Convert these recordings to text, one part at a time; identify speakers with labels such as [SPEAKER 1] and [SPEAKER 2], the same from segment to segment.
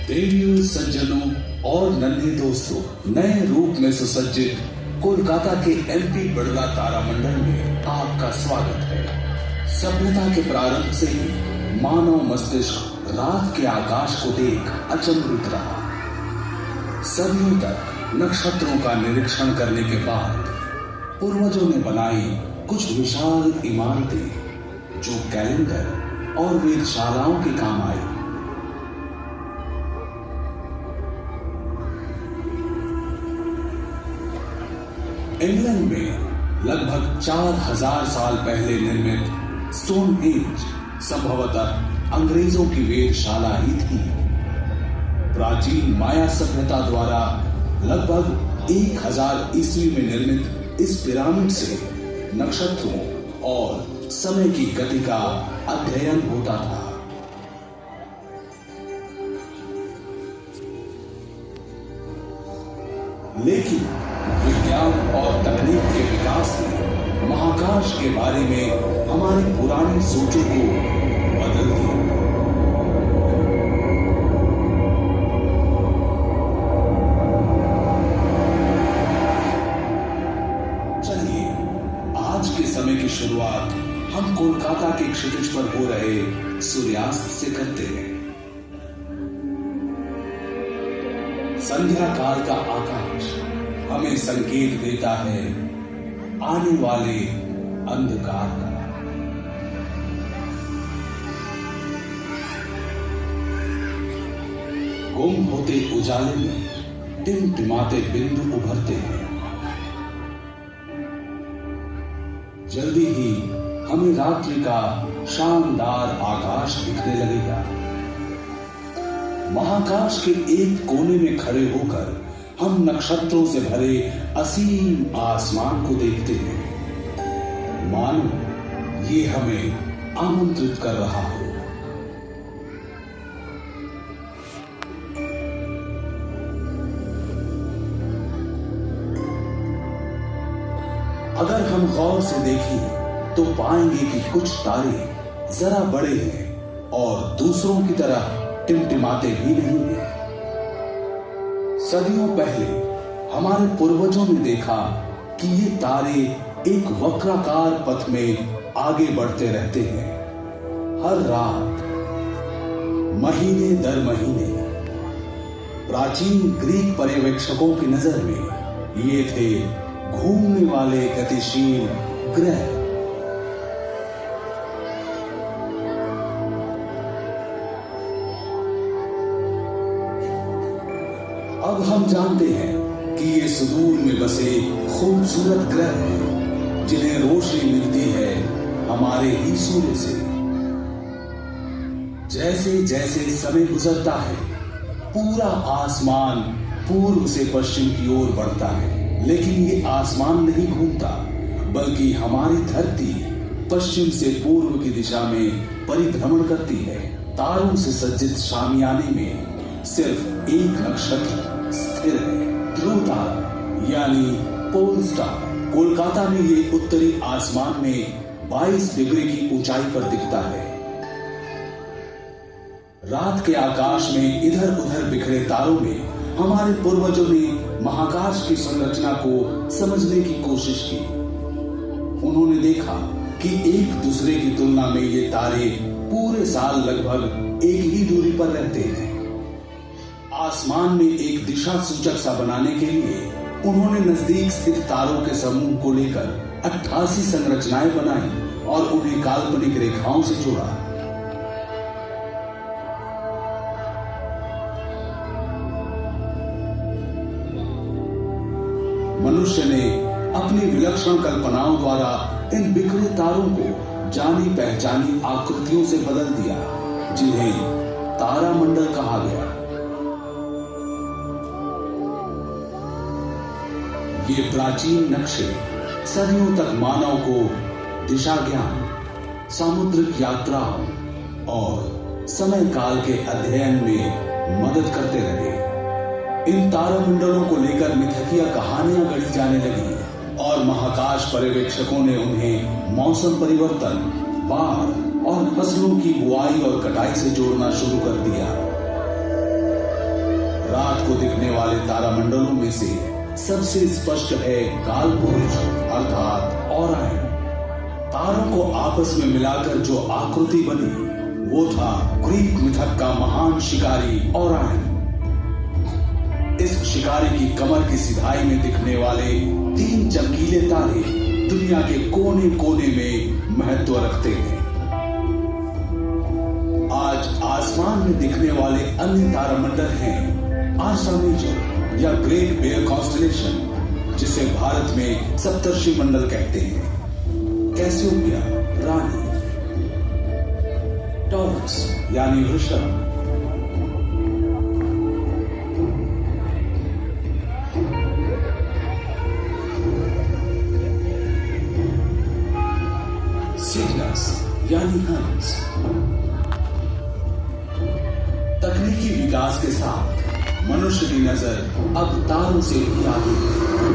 [SPEAKER 1] देवियों, सज्जनों और नन्हे दोस्तों, नए रूप में सुसज्जित कोलकाता के एमपी बिड़ला तारामंडल में आपका स्वागत है। सभ्यता के प्रारंभ से ही मानव मस्तिष्क रात के आकाश को देख अचंभित रहा। सदियों तक नक्षत्रों का निरीक्षण करने के बाद पूर्वजों ने बनाई कुछ विशाल इमारतें जो कैलेंडर और वेधशालाओं के काम आई। इंग्लैंड में लगभग 4000 साल पहले निर्मित स्टोनहेंज संभवतः अंग्रेजों की वेधशाला ही थी। प्राचीन माया सभ्यता द्वारा लगभग 1000 ईस्वी में निर्मित इस पिरामिड से नक्षत्रों और समय की गति का अध्ययन होता था। लेकिन विज्ञान और तकनीक के विकास ने महाकाश के बारे में हमारी पुरानी सोचों को बदल दिया। चलिए आज के समय की शुरुआत हम कोलकाता के क्षितिज पर हो रहे सूर्यास्त से करते हैं। संध्या काल का आकाश हमें संकेत देता है आने वाले अंधकार का। गुम होते उजाले में टिमटिमाते बिंदु उभरते हैं। जल्दी ही हमें रात्रि का शानदार आकाश दिखने लगेगा। महाकाश के एक कोने में खड़े होकर हम नक्षत्रों से भरे असीम आसमान को देखते हैं, मानो ये हमें आमंत्रित कर रहा हो। अगर हम गौर से देखें तो पाएंगे कि कुछ तारे जरा बड़े हैं और दूसरों की तरह टिमटिमाते भी नहीं हैं। सदियों पहले हमारे पूर्वजों ने देखा कि ये तारे एक वक्राकार पथ में आगे बढ़ते रहते हैं। हर रात, महीने दर महीने, प्राचीन ग्रीक पर्यवेक्षकों की नजर में ये थे घूमने वाले गतिशील ग्रह। अब हम जानते हैं कि ये सुदूर में बसे खूबसूरत ग्रह हैं जिन्हें रोशनी मिलती है हमारे ही सूर्य से। जैसे जैसे समय गुजरता है पूरा आसमान पूर्व से पश्चिम की ओर बढ़ता है, लेकिन ये आसमान नहीं घूमता, बल्कि हमारी धरती पश्चिम से पूर्व की दिशा में परिभ्रमण करती है। तारों से सज्जित शामियाने में सिर्फ एक नक्षत्र स्थिर है, ध्रुव तारा यानी पोल स्टार। कोलकाता में ये उत्तरी आसमान में 22 डिग्री की ऊंचाई पर दिखता है। रात के आकाश में इधर उधर बिखरे तारों में हमारे पूर्वजों ने महाकाश की संरचना को समझने की कोशिश की। उन्होंने देखा कि एक दूसरे की तुलना में ये तारे पूरे साल लगभग एक ही दूरी पर रहते हैं। आसमान में एक दिशा सूचक सा बनाने के लिए उन्होंने नजदीक स्थित तारों के समूह को लेकर 88 संरचनाएं बनाई और उन्हें काल्पनिक रेखाओं से जोड़ा। मनुष्य ने अपनी विलक्षण कल्पनाओं द्वारा इन बिखरे तारों को जानी पहचानी आकृतियों से बदल दिया, जिन्हें तारामंडल कहा गया। ये प्राचीन नक्शे सदियों तक मानव को दिशा ज्ञान, सामुद्रिक यात्राओं और समय काल के अध्ययन में मदद करते रहे। इन तारामंडलों को लेकर मिथकीय कहानियां गढ़ी जाने लगी और महाकाश पर्यवेक्षकों ने उन्हें मौसम परिवर्तन, बाढ़ और फसलों की बुआई और कटाई से जोड़ना शुरू कर दिया। रात को दिखने वाले तारामंडलों में से सबसे स्पष्ट है कालपुरुष अर्थात ओरायन। तारों को आपस में मिलाकर जो आकृति बनी वो था ग्रीक मिथक का महान शिकारी ओरायन। इस शिकारी की कमर की सिधाई में दिखने वाले 3 चमकीले तारे दुनिया के कोने कोने में महत्व रखते हैं। आज आसमान में दिखने वाले अन्य तारामंडल हैं आशा मेजर या ग्रेट बेयर कॉन्स्टलेशन, जिसे भारत में सप्तर्षि मंडल कहते हैं, कैसियोपिया रानी, टॉरस यानी वृषभ, सिग्नस यानी हंस। तकनीकी विकास के साथ मनुष्य की नजर अब तारों से भी आगे है।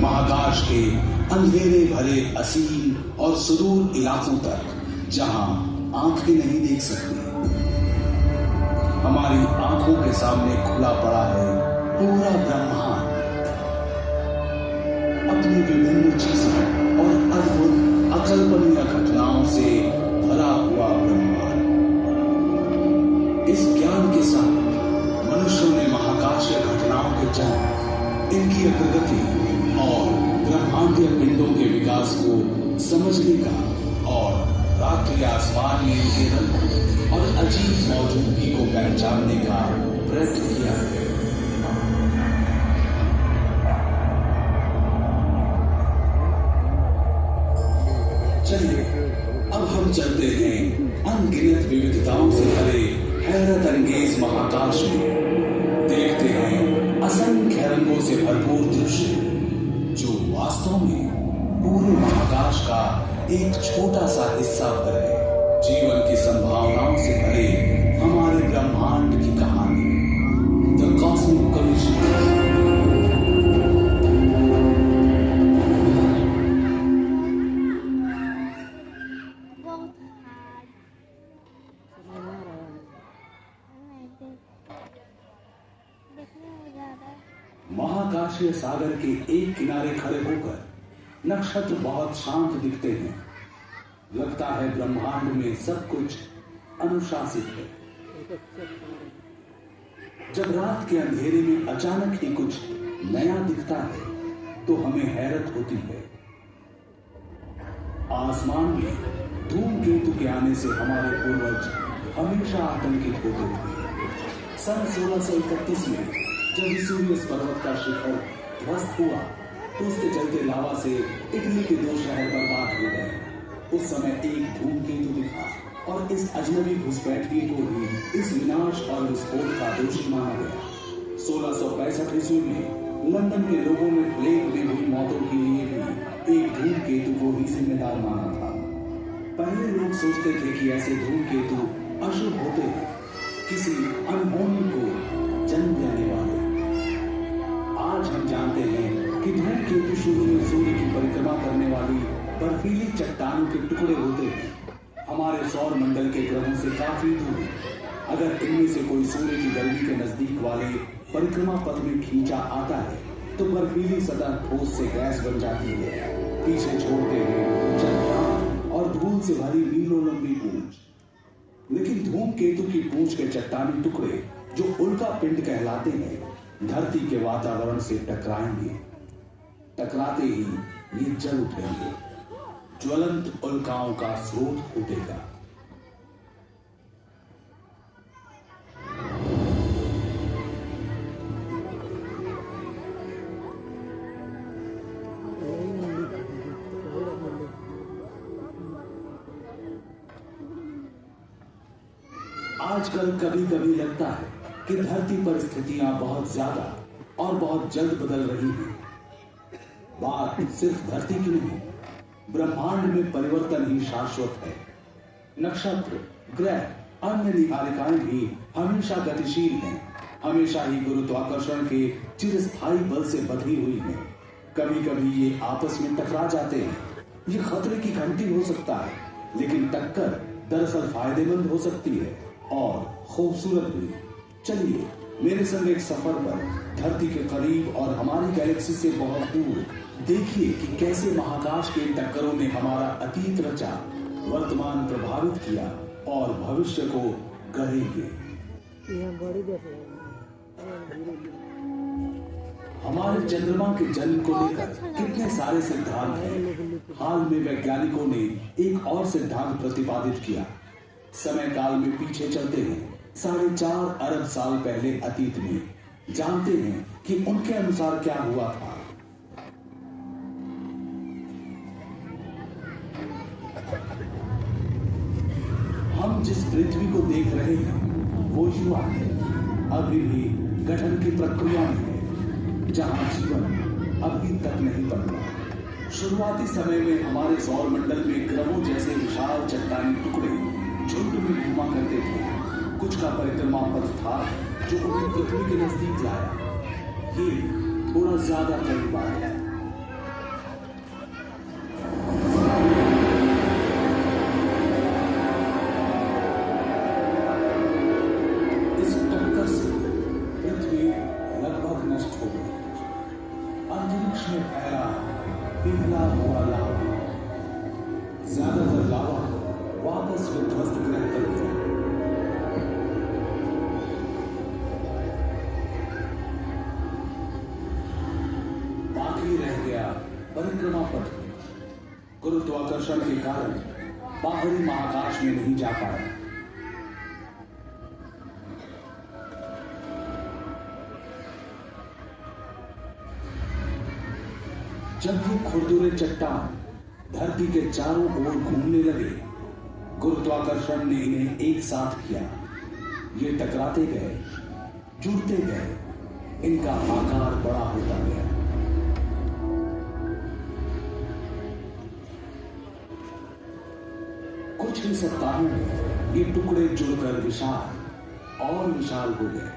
[SPEAKER 1] महाकाश के अंधेरे भरे असीम और सुदूर इलाकों तक, जहां आंखें नहीं देख सकती, हमारी आंखों के सामने खुला पड़ा है पूरा ब्रह्मांड। अपनी विभिन्न चीजों और अद्भुत अकल्पनीय घटनाओं से भरा हुआ ब्रह्मांड। इस ज्ञान के साथ मनुष्यों ने महाकाशीय घटनाओं के जन्म, इनकी अग्रगति और ब्रह्मांडीय पिंडों के विकास को समझने का और रात्रि आसमान में इनके रंग और अजीब मौजूदगी को पहचानने का प्रयत्न किया है। चलिए अब हम चलते हैं अनगिनत विविधताओं से भरे हैरत अंगेज महाकाश में। देखते हैं असंख्य रंगों से भरपूर दृश्य, जो वास्तव में पूरे महाकाश का एक छोटा सा हिस्सा है। जीवन की संभावनाओं से भरे हमारे ब्रह्मांड की कहानी, द कॉस्मिक कॉलिजन। महाकाशीय सागर के एक किनारे खड़े होकर नक्षत्र बहुत शांत दिखते हैं। लगता है ब्रह्मांड में सब कुछ अनुशासित है। जब रात के अंधेरे में अचानक ही कुछ नया दिखता है तो हमें हैरत होती है। आसमान में धूमकेतु के आने से हमारे पूर्वज हमेशा आतंकित होते थे। सन 1631 में जब वेसुवियस पर्वत का शिखर ध्वस्त हुआ तो उसके चलते लावा से इटली के 2 शहर बर्बाद हो गए। उस समय एक धूमकेतु दिखा और इस अजनबी घुसपैठिए को भी इस विनाश और विस्फोट का दोषी माना गया। 1665 ईस्वी में लंदन के लोगों ने प्लेग में हुई मौतों के लिए भी एक धूमकेतु को ही जिम्मेदार माना था। पहले लोग सोचते थे कि ऐसे धूमकेतु अशुभ होते हैं, किसी अनहोनी को जन्म देने वाले। आज हम जानते हैं कि धूमकेतु शुरू में सूर्य की परिक्रमा करने वाली बर्फीली चट्टानों के टुकड़े होते हैं, हमारे सौर मंडल के ग्रहों से काफी दूर। अगर इनमें से कोई सूर्य की गर्मी के नजदीक वाले परिक्रमा पथ में खींचा आता है तो बर्फीली सतह ठोस से गैस बन जाती है, पीछे छोड़ते हैं चट्टान और धूल से भरी मीलों लंबी पूंछ। लेकिन धूमकेतु की पूंछ के चट्टानी टुकड़े, जो उल्का पिंड कहलाते हैं, धरती के वातावरण से टकराएंगे। टकराते ही ये जल उठेंगे, ज्वलंत उल्काओं का स्रोत फूटेगा। आजकल कभी कभी लगता है कि धरती पर स्थितियां बहुत ज्यादा और बहुत जल्द बदल रही हैं। बात सिर्फ धरती की नहीं, ब्रह्मांड में परिवर्तन ही शाश्वत है। नक्षत्र, ग्रह, अन्य निहारिकाएं भी हमेशा गतिशील हैं, हमेशा ही गुरुत्वाकर्षण के चिरस्थायी बल से बंधी हुई हैं। कभी कभी ये आपस में टकरा जाते हैं। ये खतरे की घंटी हो सकता है, लेकिन टक्कर दरअसल फायदेमंद हो सकती है और खूबसूरत भी। चलिए मेरे संग एक सफर पर धरती के करीब और हमारी गैलेक्सी से बहुत दूर देखिए कि कैसे महाकाश के टक्करों ने हमारा अतीत रचा, वर्तमान प्रभावित किया और भविष्य को गढ़ेंगे। हमारे चंद्रमा के जन्म को लेकर कितने सारे सिद्धांत हैं। हाल में वैज्ञानिकों ने एक और सिद्धांत प्रतिपादित किया। समय काल में पीछे चलते हैं 4.5 अरब साल पहले अतीत में, जानते हैं कि उनके अनुसार क्या हुआ था। हम जिस पृथ्वी को देख रहे हैं वो युवा है, अभी भी गठन की प्रक्रिया में है, जहां जीवन अभी तक नहीं पनपा। शुरुआती समय में हमारे सौर मंडल में ग्रहों जैसे विशाल चट्टानी टुकड़े झुंड में घूमा करते थे। कुछ का परिक्रमा पथ था जो उन्हें पृथ्वी के नजदीक लाया। ये थोड़ा ज्यादा करीब आ गया। इस टक्कर से पृथ्वी लगभग नष्ट हो गई। अंतरिक्ष में फैला पिघला हुआ लावा, ज्यादातर लावा वापस विध्वस्त ग्रह पर गिरा। बाकी रह गया परिक्रमा पथ में। गुरुत्वाकर्षण के कारण बाहरी महाकाश में नहीं जा पाया। जब ये खुरदुरे चट्टान धरती के चारों ओर घूमने लगे, गुरुत्वाकर्षण ने इन्हें एक साथ किया। ये टकराते गए, जुड़ते गए, इनका आकार बड़ा होता गया। कुछ ही सप्ताहों में ये टुकड़े जुड़कर विशाल और विशाल हो गए।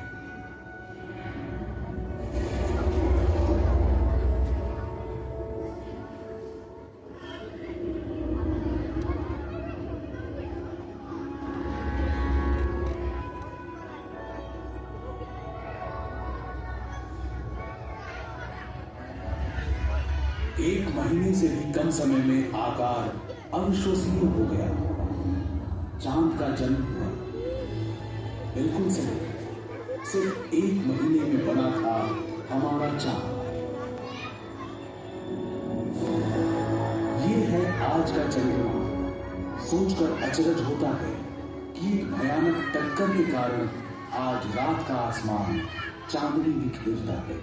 [SPEAKER 1] एक महीने से भी कम समय में आकार अविश्वसनीय हो गया। चांद का जन्म हुआ। बिल्कुल सही, सिर्फ 1 महीने में बना था हमारा चांद। ये है आज का चंद्रमा। सोचकर अचरज होता है कि एक भयानक टक्कर के कारण आज रात का आसमान चांदनी बिखेरता है।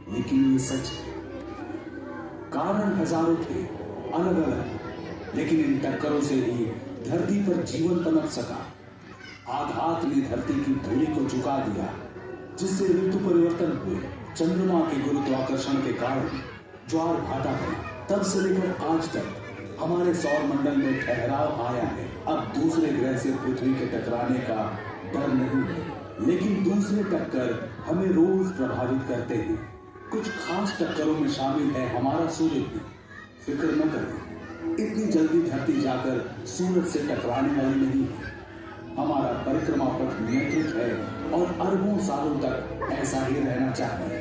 [SPEAKER 1] लेकिन ये सच है। कारण हजारों थे, अलग अलग, लेकिन इन टक्करों से ही धरती पर जीवन पनप सका। आघात ने धरती की धूलि को झुका दिया, जिससे ऋतु परिवर्तन हुए। चंद्रमा के गुरुत्वाकर्षण के कारण ज्वार भाटा बना। तब से लेकर आज तक हमारे सौर मंडल में ठहराव आया है। अब दूसरे ग्रह से पृथ्वी के टकराने का डर नहीं है, लेकिन दूसरे टक्कर हमें रोज प्रभावित करते हैं। कुछ खास टक्करों में शामिल है हमारा सूर्य भी। फिक्र न करें, इतनी जल्दी धरती जाकर सूरज से टकराने वाली नहीं है। हमारा परिक्रमा पथ नियंत्रित है और अरबों सालों तक ऐसा ही रहना चाहिए।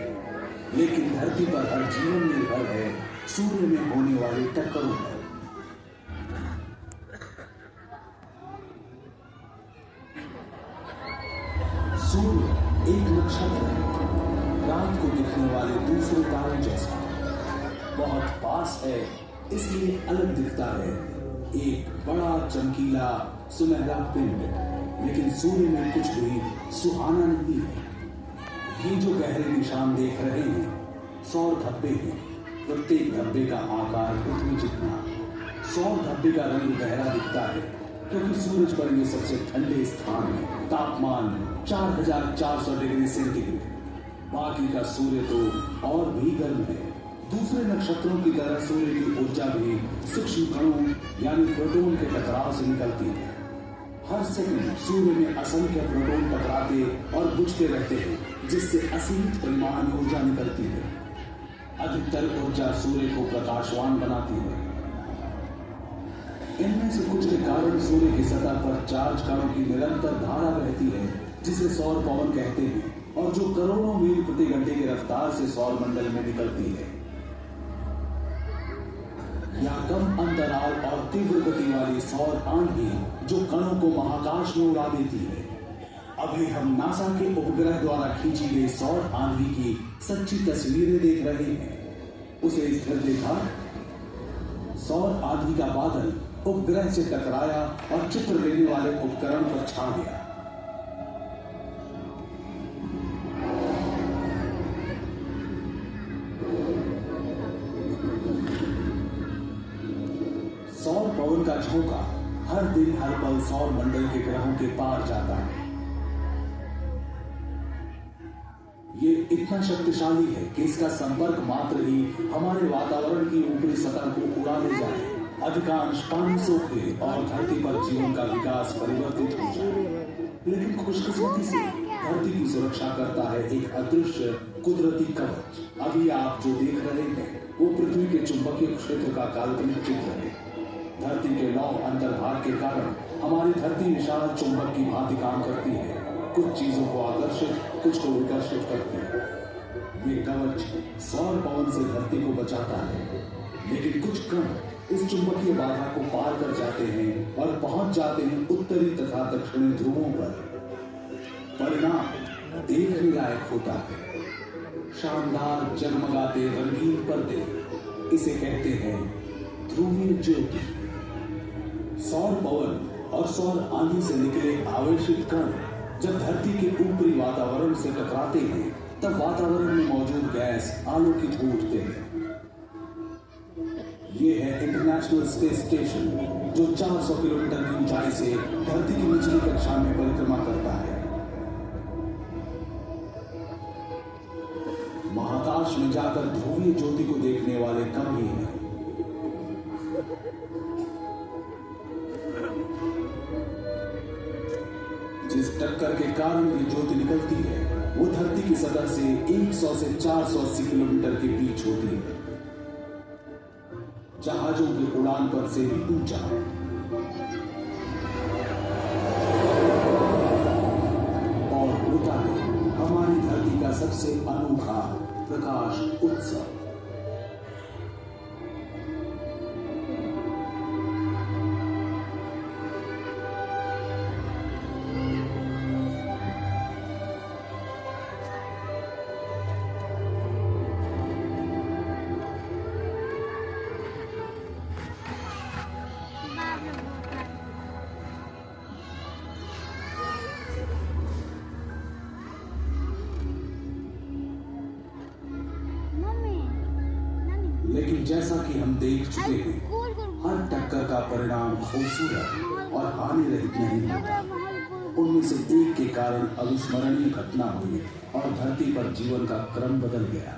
[SPEAKER 1] लेकिन धरती पर हर जीवन निर्भर है सूर्य में होने वाले टक्करों पर। सूर्य एक नक्षत्र है, रात को दिखने वाले दूसरे तारों जैसा। बहुत पास है, इसलिए अलग दिखता है। एक बड़ा चमकीला सुनहरा पिंड, लेकिन सूर्य में कुछ भी सुहाना नहीं है। ये जो गहरे निशान देख रहे हैं सौर धब्बे हैं। प्रत्येक धब्बे का आकार पृथ्वी जितना। सौर धब्बे का रंग गहरा दिखता है क्योंकि सूरज पर ये सबसे ठंडे स्थान है। तापमान 4400 डिग्री सेंटीग्रेड। बाकी का सूर्य तो और भी गर्म है। दूसरे नक्षत्रों की तरह सूर्य की ऊर्जा भी सूक्ष्म कणों यानी प्रोटॉन के टकराव से निकलती है। हर सेकंड सूर्य में असंख्य प्रोटॉन टकराते और बुझते रहते हैं, जिससे असीमित परिमाण में ऊर्जा निकलती है। अधिकतर ऊर्जा सूर्य को प्रकाशवान बनाती है। इनमें से कुछ के कारण सूर्य की सतह पर चार्ज कणों की निरंतर धारा बहती है, जिसे सौर पवन कहते हैं और जो करोड़ों मील प्रति घंटे की रफ्तार से सौर मंडल में निकलती है, या कम अंतराल और तीव्र गति वाली सौर आंधी जो कणों को महाकाश में उड़ा देती है। अभी हम नासा के उपग्रह द्वारा खींची गई सौर आंधी की सच्ची तस्वीरें देख रहे हैं। उसे स्थिर देखा, सौर आंधी का बादल उपग्रह से टकराया और चित्र लेने वाले उपकरण पर छा गया। सौर पवन का झोंका हर दिन हर पल सौर मंडल के ग्रहों के पार जाता है। ये इतना शक्तिशाली है कि इसका संपर्क मात्र ही हमारे वातावरण की ऊपरी सतह को उड़ा ले जाए, अधिकांश पानी सोखे और धरती पर जीवन का विकास परिवर्तित हो जाए। लेकिन खुशकिस्मती से धरती की सुरक्षा करता है एक अदृश्य कुदरती कवच। अभी आप जो देख रहे हैं वो पृथ्वी के चुंबकीय क्षेत्र का काल्पनिक चित्र है। धरती के लौ अंतर्भाग के कारण हमारी धरती विशाल चुंबक की भांति काम करती है, कुछ चीजों को आकर्षित, कुछ को विकर्षित करती है। ये कवच सौर पवन से धरती को बचाता है, लेकिन कुछ कण इस चुंबकीय बाधा को पार कर जाते हैं और पहुंच जाते हैं उत्तरी तथा दक्षिणी ध्रुवों पर। परिणाम देखने लायक होता है, शानदार जगमगाते रंगीन पर्दे, इसे कहते हैं ध्रुवीय ज्योति। सौर पवन और सौर आंधी से निकले आवेशित कण जब धरती के ऊपरी वातावरण से टकराते हैं, तब वातावरण में मौजूद गैस आलोकित हो उठते हैं। ये है इंटरनेशनल स्पेस स्टेशन, जो 400 किलोमीटर की ऊंचाई से धरती की निचली कक्षा में परिक्रमा करता है। महाकाश में जाकर ध्रुवीय ज्योति को देखने वाले कम ही हैं। जिस टक्कर के कारण ये ज्योति निकलती है वो धरती की सतह से 100 से 480 किलोमीटर के बीच होती है, जहाजों की उड़ान पर से भी ऊंचा। और होता है हमारी धरती का सबसे अनोखा प्रकाश उत्सव। लेकिन जैसा कि हम देख चुके हैं, हर टक्कर का परिणाम खूबसूरत और हानि रहित नहीं होता। उनमें से एक के कारण अविस्मरणीय घटना हुई और धरती पर जीवन का क्रम बदल गया।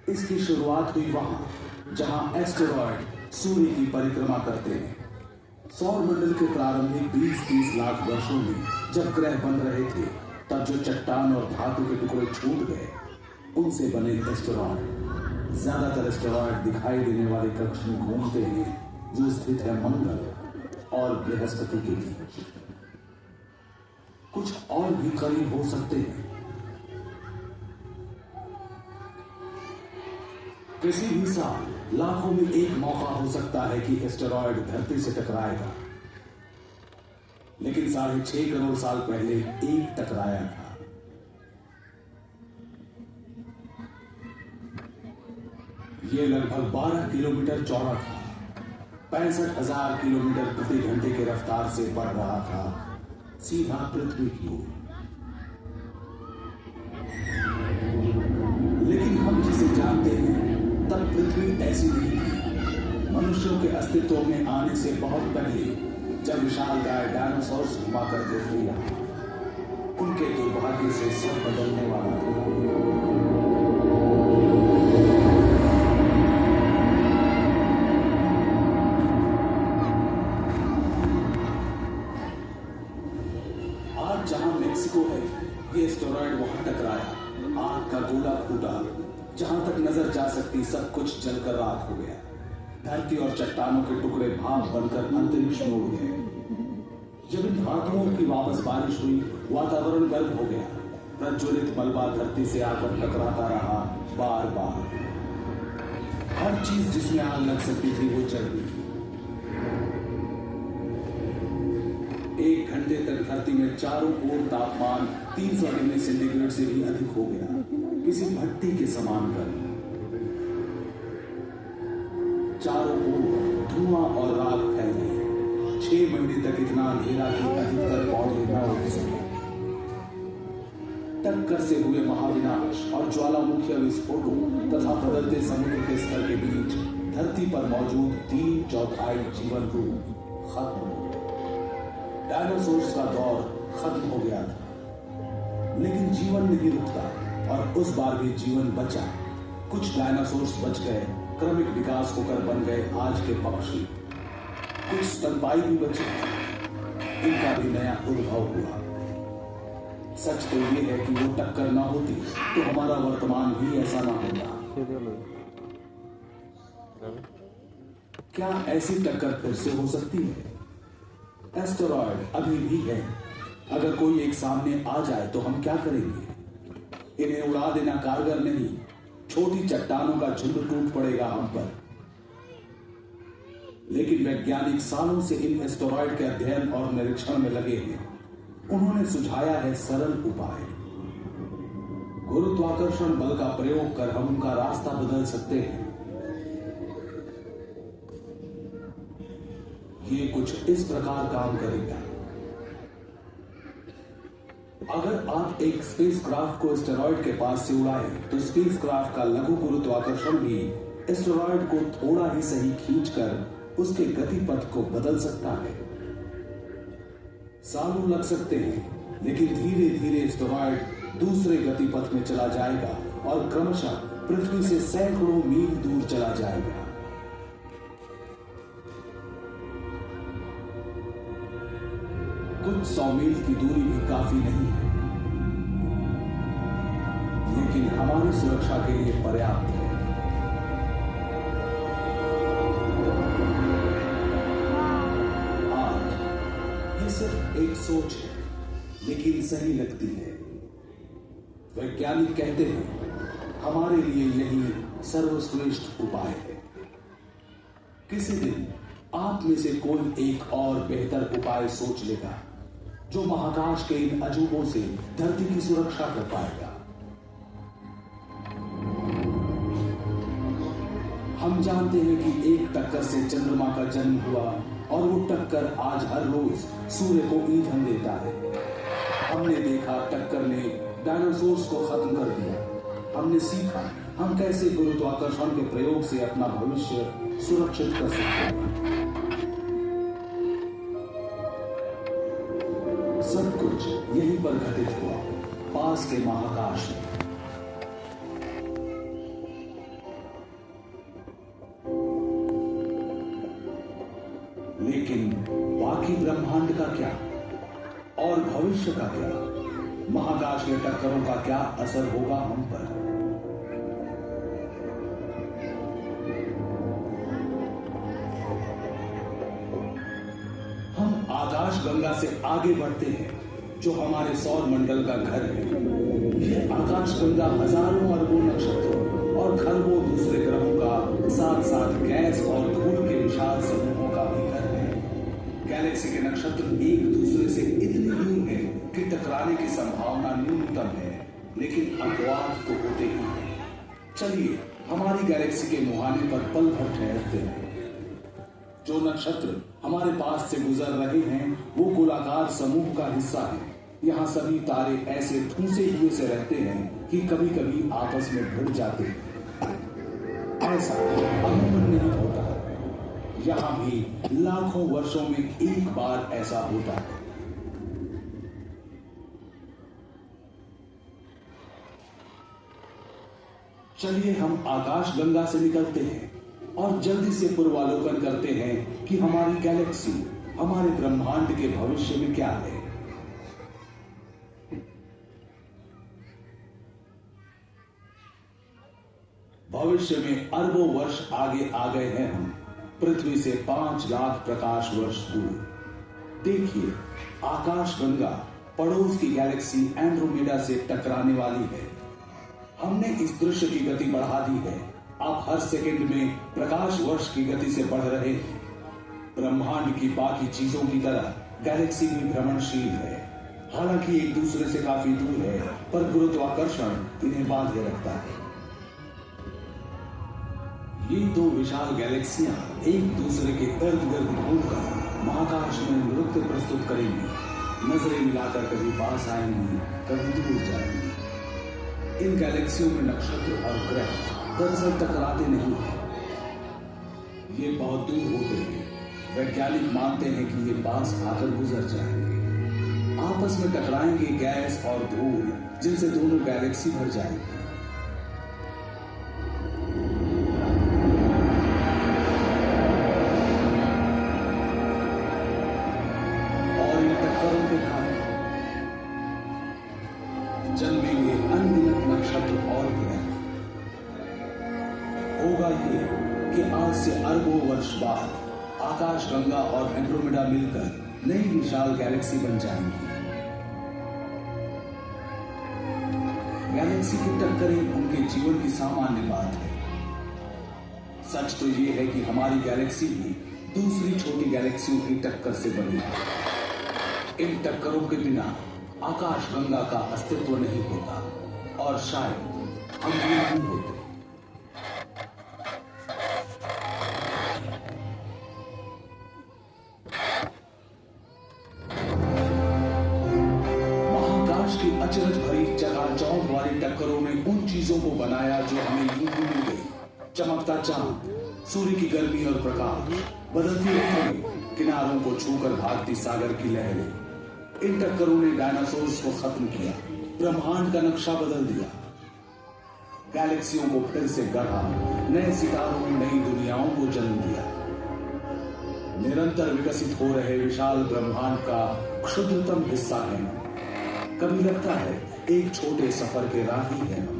[SPEAKER 1] इसकी शुरुआत हुई वहां जहां एस्टेरॉयड सूर्य की परिक्रमा करते हैं। सौर मंडल के प्रारंभिक 20-30 लाख वर्षों में जब ग्रह बन रहे थे, तब जो चट्टान और धातु के टुकड़े छूट गए, उनसे बने एस्टेरॉयड। ज्यादातर एस्टेरॉयड दिखाई देने वाले कक्ष में घूमते हैं, जो स्थित है मंगल और बृहस्पति के बीच। कुछ और भी करीब हो सकते हैं। किसी भी साल लाखों में एक मौका हो सकता है कि एस्टेरॉयड धरती से टकराएगा, लेकिन 6.5 करोड़ साल पहले एक टकराया था। यह लगभग 12 किलोमीटर चौड़ा था, 65,000 किलोमीटर प्रति घंटे की रफ्तार से बढ़ रहा था सीधा पृथ्वी की ओर। लेकिन हम जिसे जानते हैं, तब पृथ्वी ऐसी नहीं थी। मनुष्यों के अस्तित्व में आने से बहुत पहले, जब विशालकाय डायनासोर्स घुमा करते थे, उनके दुर्भाग्य से सब बदलने वाला था। जहां मेक्सिको है, ये एस्टेरॉयड वहां टकराया, आग का गोला फूटा, जहां तक नजर जा सकती सब कुछ जलकर राख हो गया। धरती और चट्टानों के टुकड़े भाप बनकर अंतरिक्ष में उड़ गए। जब इन धातुओं की वापस बारिश हुई, वातावरण गर्म हो गया। प्रज्वलित मलबा धरती से आकर टकराता रहा बार बार। हर चीज जिसमें आग लग सकती थी वो जल गई। 1 घंटे तक धरती में चारों ओर तापमान 300 डिग्री सेंटीग्रेड से भी अधिक हो गया, किसी भट्टी के समान गर्म। चारों ओर धुआं और राख फैल गई। 6 महीने तक इतना अंधेरा कि अधिकतर पौधे न उग सके। टक्कर से हुए महाविनाश और ज्वालामुखी विस्फोटों तथा बदलते समुद्र के स्तर के बीच धरती पर मौजूद 3/4 जीवन रूप खत्म हो गया। डायनासोर्स का दौर खत्म हो गया था, लेकिन जीवन नहीं रुकता और उस बार भी जीवन बचा। कुछ डायनासोर्स बच गए, क्रमिक विकास होकर बन गए आज के पक्षी। कुछ स्तनपायी भी बचे, इनका भी नया उद्भव हुआ। सच तो ये है कि वो टक्कर ना होती तो हमारा वर्तमान भी ऐसा ना होता। क्या ऐसी टक्कर फिर से हो सकती है? एस्टेरॉयड अभी भी है। अगर कोई एक सामने आ जाए तो हम क्या करेंगे? इन्हें उड़ा देना कारगर नहीं। छोटी चट्टानों का झुंड टूट पड़ेगा हम पर। लेकिन वैज्ञानिक सालों से इन एस्टेरॉयड के अध्ययन और निरीक्षण में लगे हैं। उन्होंने सुझाया है सरल उपाय। गुरुत्वाकर्षण बल का प्रयोग कर हम उनका रास्ता बदल सकते हैं। ये कुछ इस प्रकार काम करेगा। अगर आप एक स्पेसक्राफ्ट को एस्टेरॉयड के पास से उड़ाएं, तो स्पेसक्राफ्ट का लघु गुरुत्वाकर्षण भी एस्टेरॉयड को थोड़ा ही सही खींचकर उसके गति पथ को बदल सकता है। सालों लग सकते हैं, लेकिन धीरे धीरे एस्टेरॉयड दूसरे गति पथ में चला जाएगा और क्रमशः पृथ्वी से सैकड़ों मील दूर चला जाएगा। कुछ 100 मील की दूरी भी काफी नहीं है, लेकिन हमारी सुरक्षा के लिए पर्याप्त है। सिर्फ एक सोच है, लेकिन सही लगती है। वैज्ञानिक कहते हैं हमारे लिए यही सर्वश्रेष्ठ उपाय है। किसी दिन आप में से कोई एक और बेहतर उपाय सोच लेगा, जो महाकाश के इन अजूबों से धरती की सुरक्षा कर पाएगा। हम जानते हैं कि एक टक्कर से चंद्रमा का जन्म हुआ और वो टक्कर आज हर रोज सूर्य को ईंधन देता है। हमने देखा टक्कर ने डायनासोर्स को खत्म कर दिया। हमने सीखा हम कैसे गुरुत्वाकर्षण के प्रयोग से अपना भविष्य सुरक्षित कर सकते हैं। सब कुछ यहीं पर घटित हुआ, पास के महाकाश में। लेकिन बाकी ब्रह्मांड का क्या और भविष्य का क्या? महाकाश में टक्करों का क्या असर होगा हम पर? हम आकाश गंगा से आगे बढ़ते हैं, जो हमारे सौर मंडल का घर है। ये आकाश गंगा हजारों अरबों नक्षत्रों और खरबों दूसरे ग्रहों का, साथ साथ गैस और धूल के विशाल समूहों का भी घर है। गैलेक्सी के नक्षत्र एक दूसरे से इतने दूर हैं कि टकराने की संभावना न्यूनतम है, लेकिन अपवाद तो होते ही हैं। चलिए हमारी गैलेक्सी के मुहाने पर पल भर ठहरते हैं। जो नक्षत्र हमारे पास से गुजर रहे हैं वो गोलाकार समूह का हिस्सा है। यहाँ सभी तारे ऐसे ठूंसे हुए से रहते हैं कि कभी कभी आपस में भिड़ जाते हैं। ऐसा अमूमन नहीं होता। यहाँ भी लाखों वर्षों में एक बार ऐसा होता है। चलिए हम आकाश गंगा से निकलते हैं और जल्दी से पूर्वालोकन करते हैं कि हमारी गैलेक्सी, हमारे ब्रह्मांड के भविष्य में क्या है। भविष्य में अरबों वर्ष आगे आ गए हैं हम, पृथ्वी से 5 लाख प्रकाश वर्ष दूर। देखिए, आकाशगंगा पड़ोस की गैलेक्सी एंड्रोमेडा से टकराने वाली है। हमने इस दृश्य की गति बढ़ा दी है। आप हर सेकंड में प्रकाश वर्ष की गति से बढ़ रहे हैं। ब्रह्मांड की बाकी चीजों की तरह गैलेक्सी भी भ्रमणशील है। हालांकि एक दूसरे से काफी दूर है, पर गुरुत्वाकर्षण इन्हें बांधे रखता है। ये दो विशाल गैलेक्सियां एक दूसरे के इर्द गिर्द घूमकर महाकाश में नृत्य प्रस्तुत करेंगी। नजरें मिलाकर कभी पास आएंगी, कभी दूर जाएंगी। इन गैलेक्सियों में नक्षत्र और ग्रह दरअसल टकराते नहीं हैं। ये बहुत दूर होते हैं। वैज्ञानिक मानते हैं कि ये पास आकर गुजर जाएंगे। आपस में टकराएंगे गैस और धूल, जिनसे दोनों गैलेक्सी भर जाएंगी। जन्मेंगे अनगिनत नक्षत्र और ग्रह। होगा ये कि आज से अरबों वर्ष बाद आकाशगंगा और एंड्रोमेडा मिलकर नई विशाल गैलेक्सी बन जाएंगी। गैलेक्सी की टक्करें उनके जीवन की सामान्य बात है। सच तो ये है कि हमारी गैलेक्सी भी दूसरी छोटी गैलेक्सियों की टक्कर से बनी है। इन टक्करों के बिना आकाशगंगा का अस्तित्व नहीं होता और शायद हम भी नहीं होते। महाकाश की अचरज भरी चकाचौंध वाली टक्करों ने उन चीजों को बनाया जो हमें यूं ही मिल गई। चमकता चांद, सूर्य की गर्मी और प्रकाश, बदलती लहरें, किनारों को छूकर भागती सागर की लहरें। इन टक्करों ने डायनासोर्स को खत्म किया, ब्रह्मांड का नक्शा बदल दिया, गैलेक्सियों को फिर से गढ़ा, नए सितारों, नई दुनियाओं को जन्म दिया। निरंतर विकसित हो रहे विशाल ब्रह्मांड का क्षुद्रतम हिस्सा है हम। कभी लगता है एक छोटे सफर के राही हैं हम,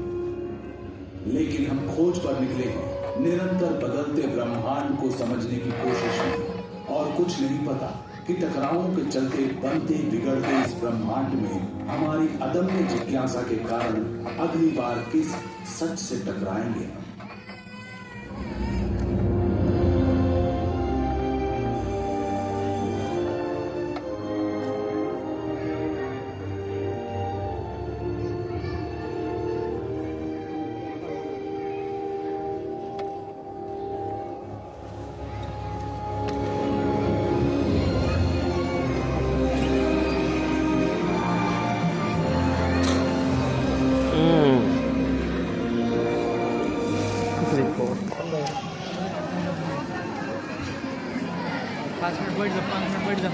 [SPEAKER 1] लेकिन हम खोज पर निकले हैं निरंतर बदलते ब्रह्मांड को समझने की कोशिश में। और कुछ नहीं पता कि टकरावों के चलते बनते बिगड़ते इस ब्रह्मांड में हमारी अदम्य जिज्ञासा के कारण अगली बार किस सच से टकराएंगे हम।
[SPEAKER 2] पाँच मिनट बैठ जा, 5 मिनट बैठ जा।